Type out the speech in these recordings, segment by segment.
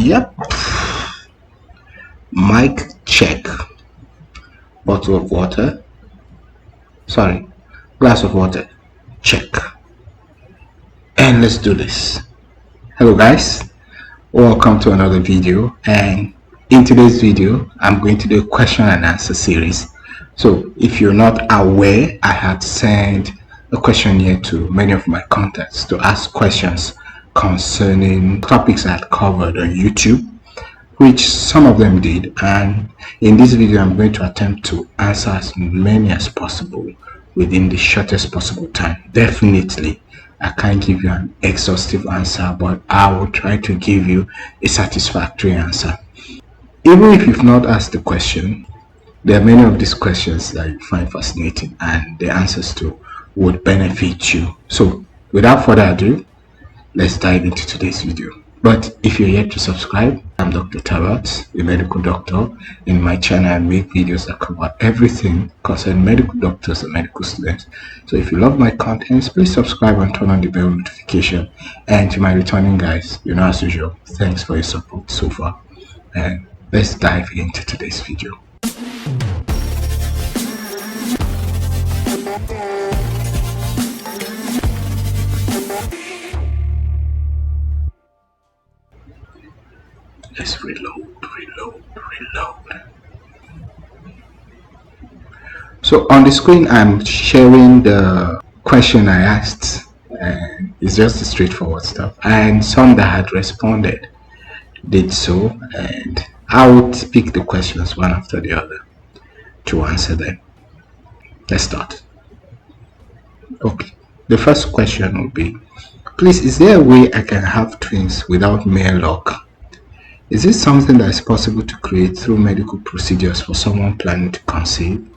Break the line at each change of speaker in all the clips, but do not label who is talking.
Yep. Mic check. Bottle of water. Sorry. Glass of water. Check. And let's do this. Hello guys. Welcome to another video. And in today's video, I'm going to do a question and answer series. So if you're not aware, I had sent a questionnaire to many of my contacts to ask questions concerning topics I had covered on YouTube, which some of them did, and in this video I'm going to attempt to answer as many as possible within the shortest possible time. Definitely I can't give you an exhaustive answer, but I will try to give you a satisfactory answer. Even if you've not asked the question, there are many of these questions that you find fascinating and the answers to would benefit you. So without further ado, let's dive into today's video. But if you're yet to subscribe, I'm Dr. Tabat, a medical doctor. In my channel, I make videos that cover everything concerning medical doctors and medical students. So if you love my contents, please subscribe and turn on the bell notification. And to my returning guys, as usual, thanks for your support so far. And let's dive into today's video. Let's reload. So on the screen, I'm sharing the question I asked, and it's just the straightforward stuff. And some that had responded did so, and I would pick the questions one after the other to answer them. Let's start. Okay, the first question will be, please, is there a way I can have twins without mere luck? Is this something that is possible to create through medical procedures for someone planning to conceive?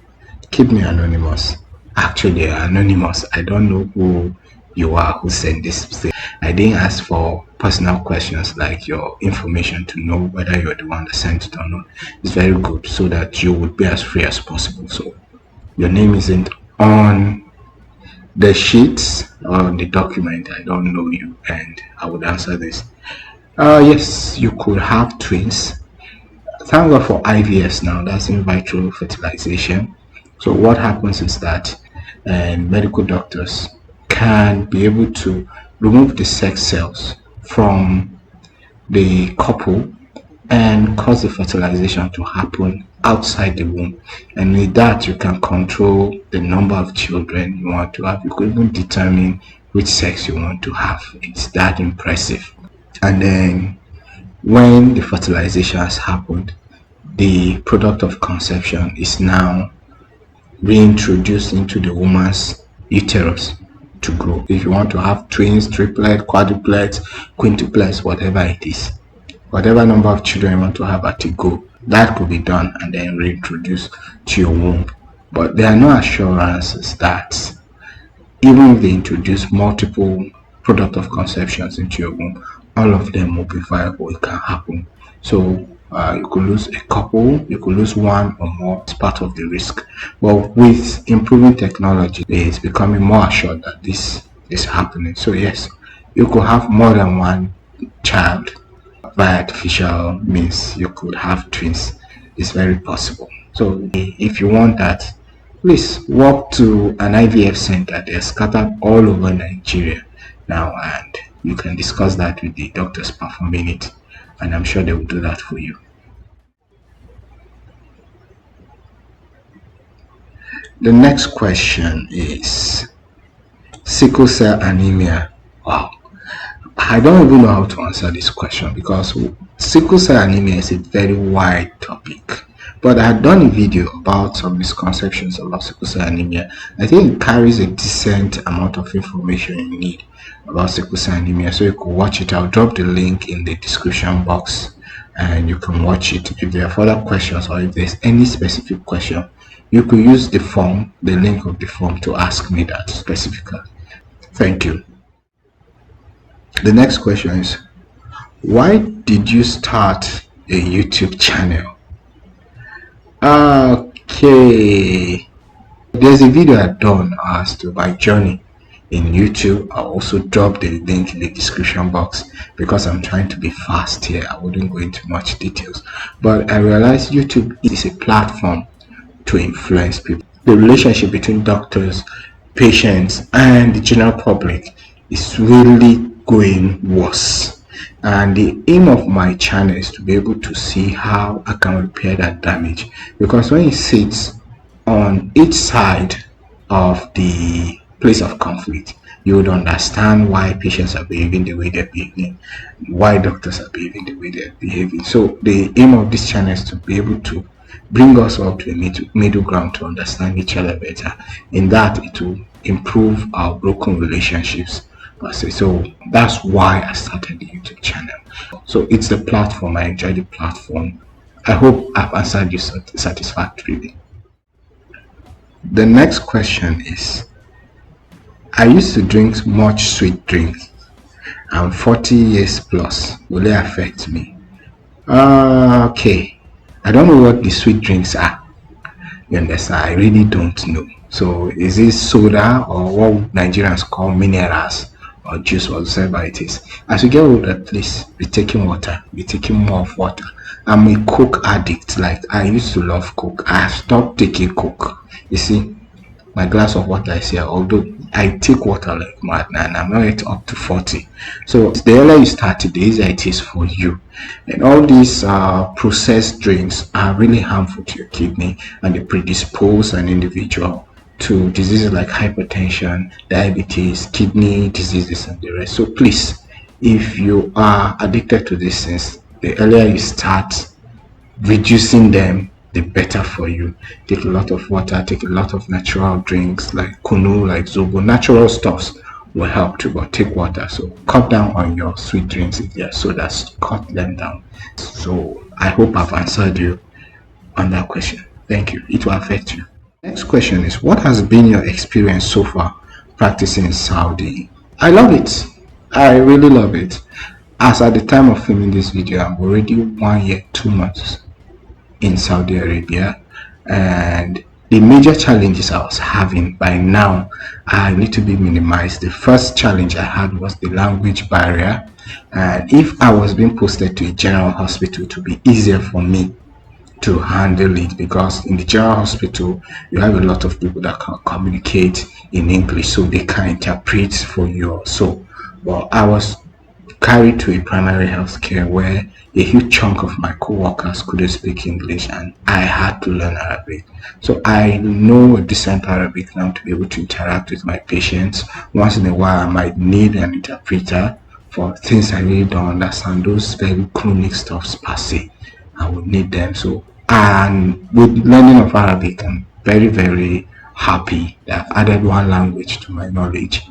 Keep me anonymous. Actually, anonymous. I don't know who you are who sent this thing. I didn't ask for personal questions like your information to know whether you're the one that sent it or not. It's very good so that you would be as free as possible. So your name isn't on the sheets or on the document. I don't know you, and I would answer this. Yes, you could have twins. Thank God for IVF now, that's in vitro fertilization. So what happens is that medical doctors can be able to remove the sex cells from the couple and cause the fertilization to happen outside the womb. And with that, you can control the number of children you want to have. You could even determine which sex you want to have. It's that impressive. And then when the fertilization has happened, the product of conception is now reintroduced into the woman's uterus to grow. If you want to have twins, triplets, quadruplets, quintuplets, whatever it is, whatever number of children you want to have at a go, that could be done and then reintroduced to your womb. But there are no assurances that even if they introduce multiple product of conceptions into your womb, all of them will be viable. It can happen. So you could lose a couple, you could lose one or more. It's part of the risk. But with improving technology, it's becoming more assured that this is happening. So yes, you could have more than one child by artificial means. You could have twins. It's very possible. So if you want that, please walk to an IVF center. They're scattered all over Nigeria now, and you can discuss that with the doctors performing it, and I'm sure they will do that for you. The next question is sickle cell anemia. Wow, I don't even know how to answer this question because sickle cell anemia is a very wide topic. But I had done a video about some misconceptions about sickle cell anemia. I think it carries a decent amount of information you need about sickle cell anemia, so you could watch it. I'll drop the link in the description box and you can watch it. If there are further questions or if there's any specific question, you could use the form, the link of the form, to ask me that specifically. Thank you. The next question is, why did you start a YouTube channel? Okay, there's a video I've done as to my journey in YouTube. I'll also drop the link in the description box because I'm trying to be fast here. I wouldn't go into much details. But I realized YouTube is a platform to influence people. The relationship between doctors, patients, and the general public is really going worse. And the aim of my channel is to be able to see how I can repair that damage. Because when you sit on each side of the place of conflict, you would understand why patients are behaving the way they're behaving, why doctors are behaving the way they're behaving. So the aim of this channel is to be able to bring us up to a middle ground to understand each other better. In that, it will improve our broken relationships. So that's why I started the YouTube channel. So it's the platform. I enjoy the platform. I hope I've answered you satisfactorily. The next question is, I used to drink much sweet drinks. I'm 40 years plus. Will it affect me? Okay. I don't know what the sweet drinks are. You understand? I really don't know. So is it soda or what Nigerians call minerals or juice, whatever it is? As you get older, please be taking water. Be taking more of water. I'm a Coke addict. Like I used to love Coke. I have stopped taking Coke. You see, my glass of water is here, although I take water like mad and I'm not yet up to 40. So the earlier you start, the easier it is for you. And all these processed drinks are really harmful to your kidney, and they predispose an individual to diseases like hypertension, diabetes, kidney diseases, and the rest. So please, if you are addicted to these things, the earlier you start reducing them, the better for you. Take a lot of water, take a lot of natural drinks like kunu, like zobo. Natural stuffs will help too, but take water. So cut down on your sweet drinks if they're sodas, cut them down. So I hope I've answered you on that question. Thank you. It will affect you. Next question is, what has been your experience so far practicing in Saudi? I love it. I really love it. As at the time of filming this video, I'm already 1 year, 2 months in Saudi Arabia, and the major challenges I was having by now are a little bit minimized. The first challenge I had was the language barrier, and if I was being posted to a general hospital, it would be easier for me to handle it, because in the general hospital you have a lot of people that can communicate in English, so they can interpret for you. So well, I was carried to a primary health care where a huge chunk of my co-workers couldn't speak English and I had to learn Arabic. So I know a decent Arabic now to be able to interact with my patients. Once in a while I might need an interpreter for things I really don't understand, those very chronic stuffs per se. I would need them. So, and with learning of Arabic, I'm very, very happy that I've added one language to my knowledge.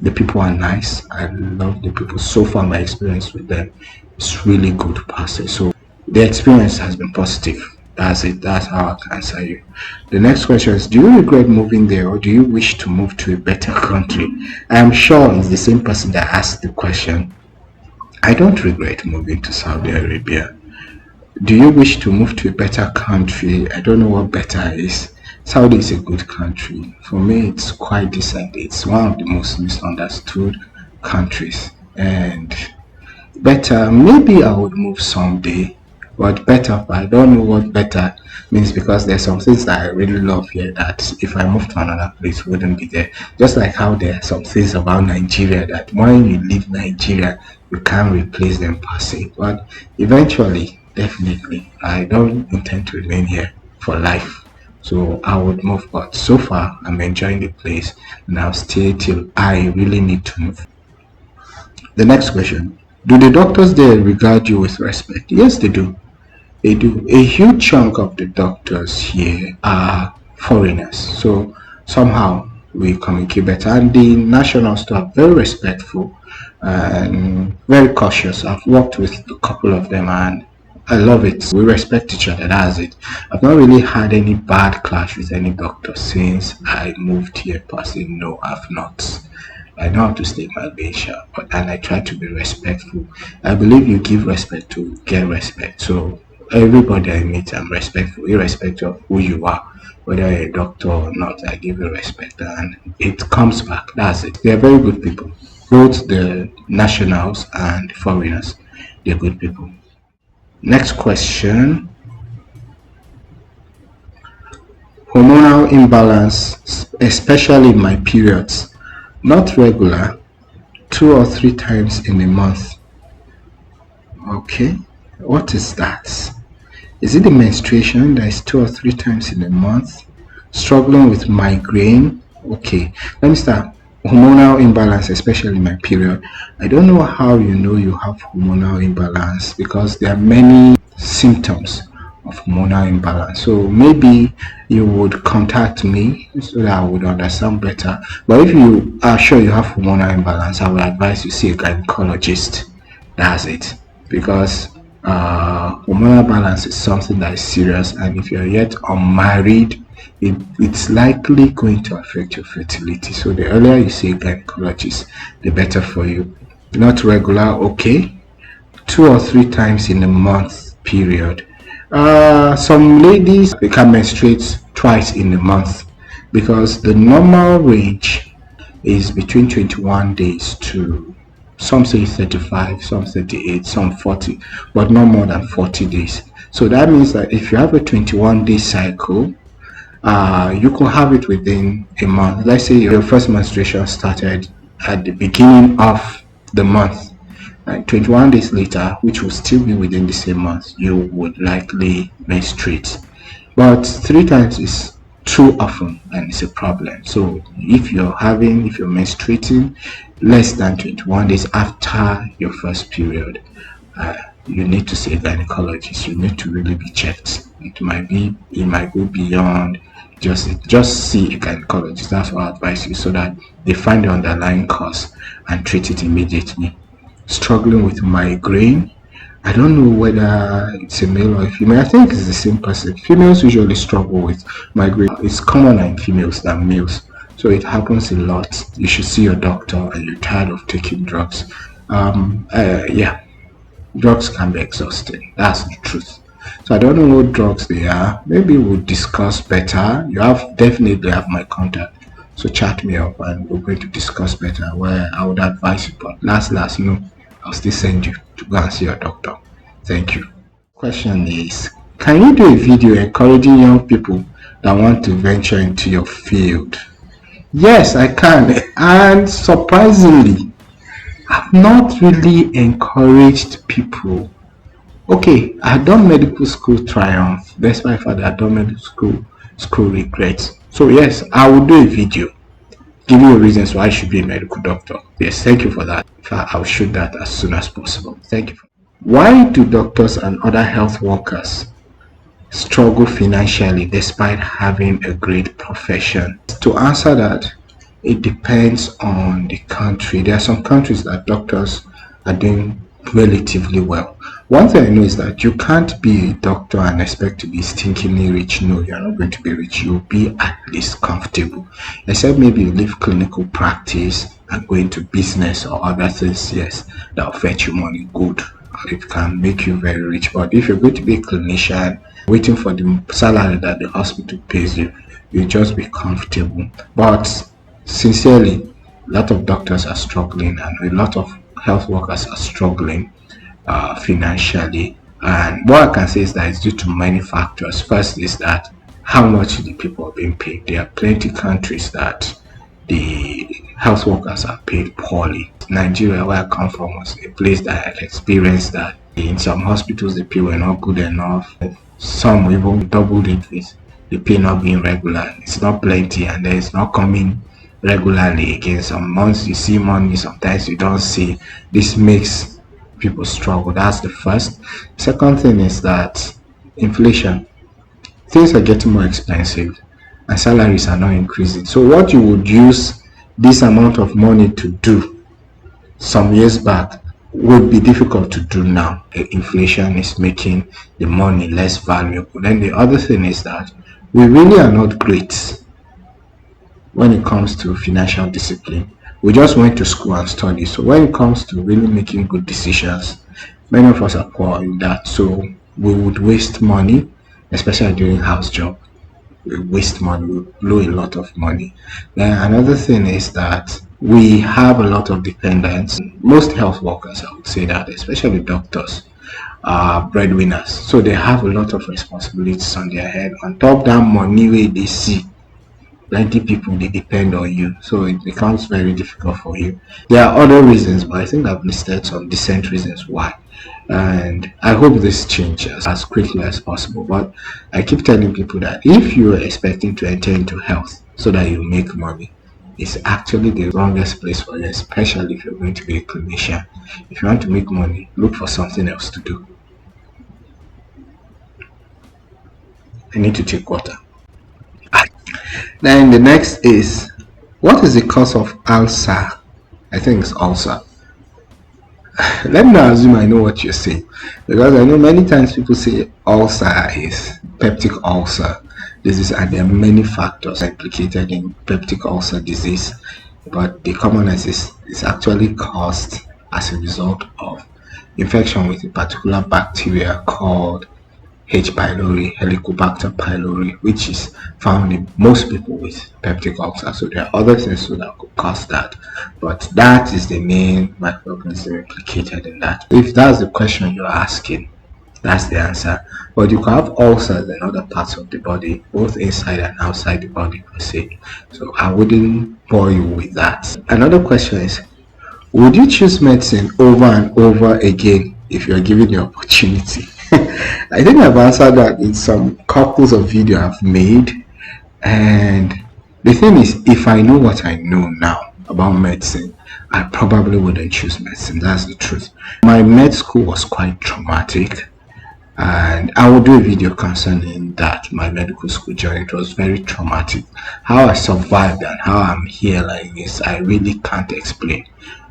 The people are nice. I love the people. So far, my experience with them is really good per se. So the experience has been positive. That's it. That's how I can answer you. The next question is, do you regret moving there, or do you wish to move to a better country? I am sure it's the same person that asked the question. I don't regret moving to Saudi Arabia. Do you wish to move to a better country? I don't know what better is. Saudi is a good country. For me, it's quite decent. It's one of the most misunderstood countries. And better, maybe I would move someday. But better, I don't know what better means, because there's some things that I really love here that if I move to another place wouldn't be there. Just like how there are some things about Nigeria that when you leave Nigeria, you can't replace them per se. But eventually, definitely, I don't intend to remain here for life. So I would move, but so far I'm enjoying the place and I'll stay till I really need to move. The next question, do the doctors there regard you with respect? Yes, they do. They do. A huge chunk of the doctors here are foreigners, so somehow we communicate better. And the national staff very respectful and very cautious. I've worked with a couple of them and I love it. We respect each other. That's it. I've not really had any bad clash with any doctor since I moved here. Per se, no, I've not. I know how to state my lane sharp, but and I try to be respectful. I believe you give respect to get respect. So everybody I meet, I'm respectful, irrespective of who you are. whether you're a doctor or not. I give you respect, and it comes back. That's it. They're very good people, both the nationals and the foreigners. They're good people. Next question. Hormonal imbalance, especially in my periods, not regular, 2 or 3 times in a month. Okay, what is that? Is it the menstruation that is 2 or 3 times in a month? Struggling with migraine? Okay, let me start. Hormonal imbalance, especially my period. I don't know how you know you have hormonal imbalance because there are many symptoms of hormonal imbalance. So maybe you would contact me so that I would understand better. But if you are sure you have hormonal imbalance, I would advise you see a gynecologist. That's it. Because hormonal balance is something that is serious, and if you're yet unmarried, it's likely going to affect your fertility. So the earlier you see a gynecologist, the better for you. Not regular, okay. 2 or 3 times in a month period. Some ladies they can menstruate twice in a month because the normal range is between 21 days to some say 35, some 38, some 40, but not more than 40 days. So that means that if you have a 21-day cycle, you could have it within a month. Let's say your first menstruation started at the beginning of the month, and 21 days later, which will still be within the same month, you would likely menstruate. But 3 times is too often and it's a problem. So if you're menstruating less than 21 days after your first period, you need to see a gynecologist. You need to really be checked. It might go beyond just see a gynecologist. That's what I advise you, so that they find the underlying cause and treat it immediately. Struggling with migraine. I don't know whether it's a male or a female. I think it's the same person. Females usually struggle with migraine. It's commoner in females than males. So it happens a lot. You should see your doctor and you're tired of taking drugs. Yeah, drugs can be exhausting. That's the truth. So I don't know what drugs they are. Maybe we'll discuss better. You definitely have my contact. So chat me up and we're going to discuss better where I would advise you. But last, no, I'll still send you to go and see your doctor. Thank you. Question is, can you do a video encouraging young people that want to venture into your field? Yes, I can. And surprisingly, I've not really encouraged people. Okay, I had done medical school triumph, despite the fact that I had done medical school regrets. So yes, I will do a video giving you reasons why I should be a medical doctor. Yes, thank you for that. In fact, I'll shoot that as soon as possible. Thank you. Why do doctors and other health workers struggle financially despite having a great profession? To answer that, it depends on the country. There are some countries that doctors are doing relatively well. One thing I know is that you can't be a doctor and expect to be stinkingly rich. No, you're not going to be rich. You'll be at least comfortable. Except maybe you leave clinical practice and go into business or other things, yes, that'll fetch you money. Good. It can make you very rich. But if you're going to be a clinician, waiting for the salary that the hospital pays you, you'll just be comfortable. But sincerely, a lot of doctors are struggling and a lot of health workers are struggling financially. And what I can say is that it's due to many factors. First is that how much the people are being paid. There are plenty countries that the health workers are paid poorly. Nigeria, where I come from, was a place that I experienced that in some hospitals the pay were not good enough. Some even doubled it with the pay not being regular. It's not plenty and then it's not coming regularly again. Some months you see money, sometimes you don't see. This makes people struggle. That's the first. Second thing is that inflation. Things are getting more expensive and salaries are not increasing. So what you would use this amount of money to do some years back would be difficult to do now. Inflation is making the money less valuable. Then the other thing is that we really are not great when it comes to financial discipline. We just went to school and studied. So when it comes to really making good decisions, many of us are poor in that. So we would waste money, especially during house job. waste money, we blow a lot of money. Then another thing is that we have a lot of dependence. Most health workers, I would say that, especially doctors, are breadwinners. So they have a lot of responsibilities on their head. On top that money wey they see, plenty people they depend on you, so it becomes very difficult for you. There are other reasons, but I think I've listed some decent reasons why, and I hope this changes as quickly as possible. But I keep telling people that if you are expecting to enter into health so that you make money, it's actually the wrongest place for you, especially if you're going to be a clinician. If you want to make money, look for something else to do. I need to take water. Then the next is, what is the cause of ulcer? I think it's ulcer. Let me not assume I know what you're saying, because I know many times people say ulcer is peptic ulcer disease, and there are many factors implicated in peptic ulcer disease, but the commonest is actually caused as a result of infection with a particular bacteria called H. pylori, Helicobacter pylori, which is found in most people with peptic ulcer. So there are other things too that could cause that, but that is the main microorganism implicated in that. If that's the question you're asking, that's the answer. But you can have ulcers in other parts of the body, both inside and outside the body per se. So I wouldn't bore you with that. Another question is, would you choose medicine over and over again if you're given the opportunity? I think I've answered that in some couples of video I've made. And the thing is, if I know what I know now about medicine, I probably wouldn't choose medicine. That's the truth. My med school was quite traumatic, and I will do a video concerning that, my medical school journey. It was very traumatic. How I survived and how I'm here like this, I really can't explain.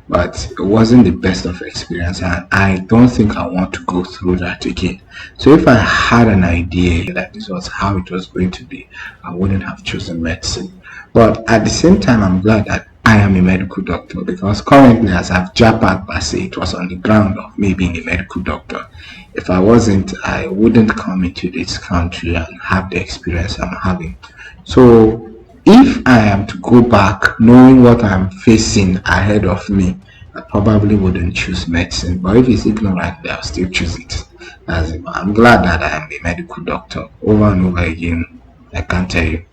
But it wasn't the best of experience, and I don't think I want to go through that again. So if I had an idea that this was how it was going to be, I wouldn't have chosen medicine. But at the same time, I'm glad that I am a medical doctor, because currently, as I've jabbed per se, it was on the ground of me being a medical doctor. If I wasn't, I wouldn't come into this country and have the experience I'm having. So if I am to go back knowing what I'm facing ahead of me, I probably wouldn't choose medicine. But if it's ignorant, I'll still choose it. As I'm glad that I am a medical doctor. Over and over again, I can't tell you.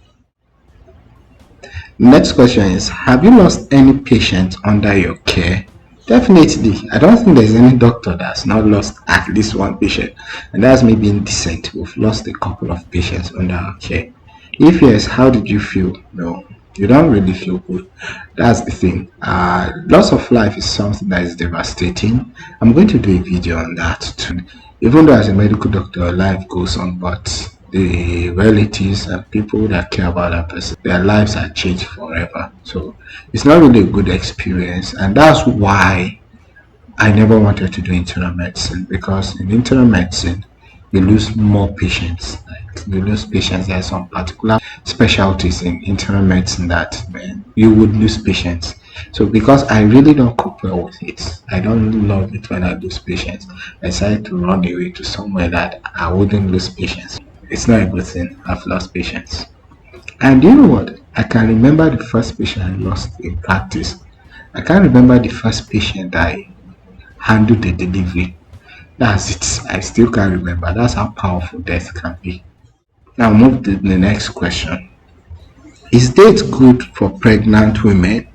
Next question is, have you lost any patient under your care? Definitely. I don't think there's any doctor that's not lost at least one patient. And that's me being decent. We've lost a couple of patients under our care. If yes, how did you feel? No, you don't really feel good. That's the thing. Loss of life is something that is devastating. I'm going to do a video on that too. Even though as a medical doctor, life goes on, but the relatives and people that care about that person, their lives are changed forever. So it's not really a good experience, and that's why I never wanted to do internal medicine, because in internal medicine you lose more patients. Like you lose patients. There are some particular specialties in internal medicine that, man, you would lose patients. So because I really don't cope well with it, I don't love it when I lose patients. I decided to run away to somewhere that I wouldn't lose patients. It's not a good thing. I've lost patients. And you know what? I can remember the first patient I lost in practice. I can't remember the first patient I handled the delivery. That's it. I still can't remember. That's how powerful death can be. Now move to the next question. Is date good for pregnant women?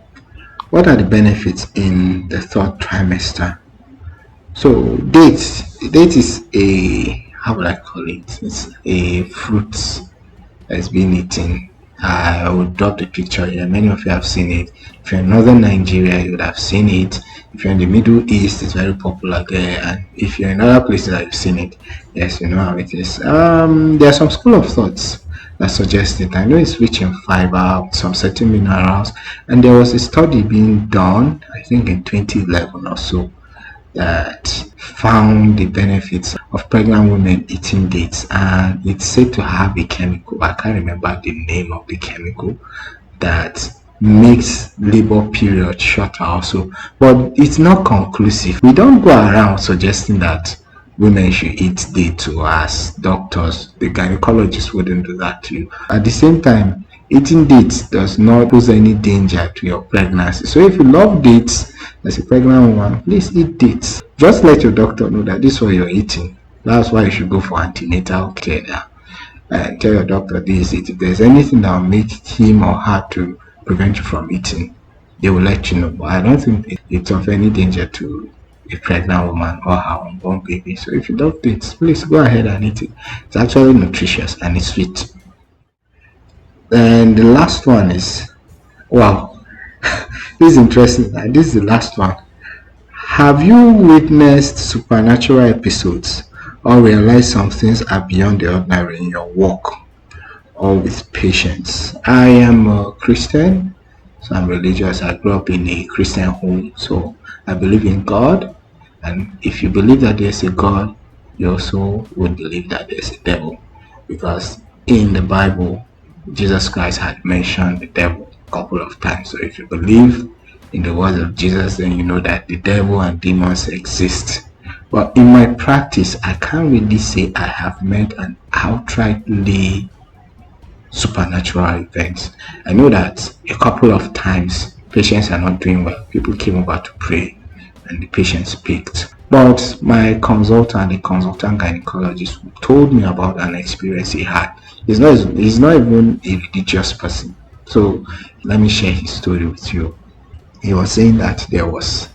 What are the benefits in the third trimester? So date is a, how would I call it? It's a fruit that's being eaten. I will drop the picture here. Many of you have seen it. If you're in northern Nigeria, you would have seen it. If you're in the Middle East, it's very popular there. And if you're in other places that you've seen it, yes, you know how it is. There are some school of thoughts that suggest it. I know it's rich in fiber, some certain minerals, and there was a study being done, I think in 2011 or so, that found the benefits of pregnant women eating dates, and it's said to have a chemical, I can't remember the name of the chemical, that makes labor period shorter also, but it's not conclusive. We don't go around suggesting that women should eat dates, or as doctors, the gynecologists wouldn't do that to you. At the same time, eating dates does not pose any danger to your pregnancy. So if you love dates as a pregnant woman, please eat dates. Just let your doctor know that this is what you're eating. That's why you should go for antenatal care now. And tell your doctor this. If there's anything that will make him or her to prevent you from eating, they will let you know. But I don't think it's of any danger to a pregnant woman or her unborn baby. So if you love dates, please go ahead and eat it. It's actually nutritious and it's sweet. And the last one is, wow, this is interesting. And this is the last one. Have you witnessed supernatural episodes or realized some things are beyond the ordinary in your work or with patients? I am a Christian, so I'm religious. I grew up in a Christian home, so I believe in God. And if you believe that there's a God, you also would believe that there's a devil, because in the Bible, Jesus Christ had mentioned the devil a couple of times. So if you believe in the words of Jesus, then you know that the devil and demons exist. But in my practice, I can't really say I have met an outrightly supernatural events. I know that a couple of times patients are not doing well. People came over to pray and the patients picked. But my consultant, the consultant gynecologist, told me about an experience he had. He's not even a religious person. So let me share his story with you. He was saying that there was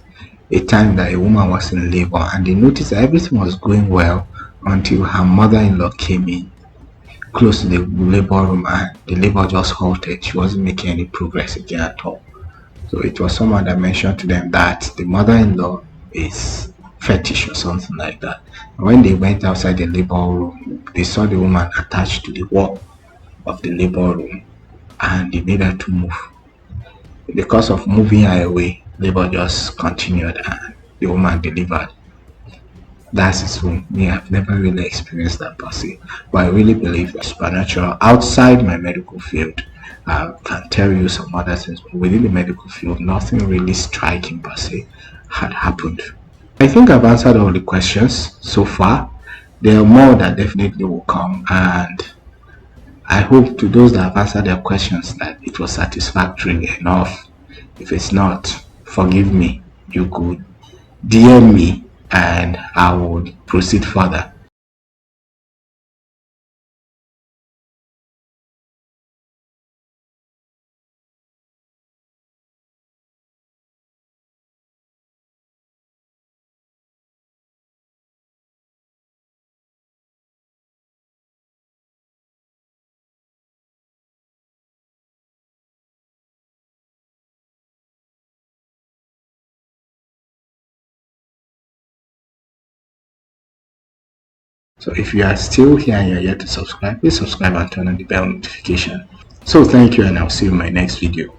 a time that a woman was in labor and they noticed that everything was going well until her mother-in-law came in close to the labor room and the labor just halted. She wasn't making any progress again at all. So it was someone that mentioned to them that the mother-in-law is fetish or something like that. And when they went outside the labor room, they saw the woman attached to the wall of the labor room and they made her to move. Because of moving her away, labor just continued and the woman delivered. That's his own. Me, I've never really experienced that per se, but I really believe that supernatural outside my medical field. I can tell you some other things, but within the medical field, nothing really striking per se had happened. I think I've answered all the questions so far. There are more that definitely will come, and I hope to those that have answered their questions that it was satisfactory enough. If it's not, forgive me. You could DM me and I would proceed further. So if you are still here and you're yet to subscribe, please subscribe and turn on the bell notification. So thank you and I'll see you in my next video.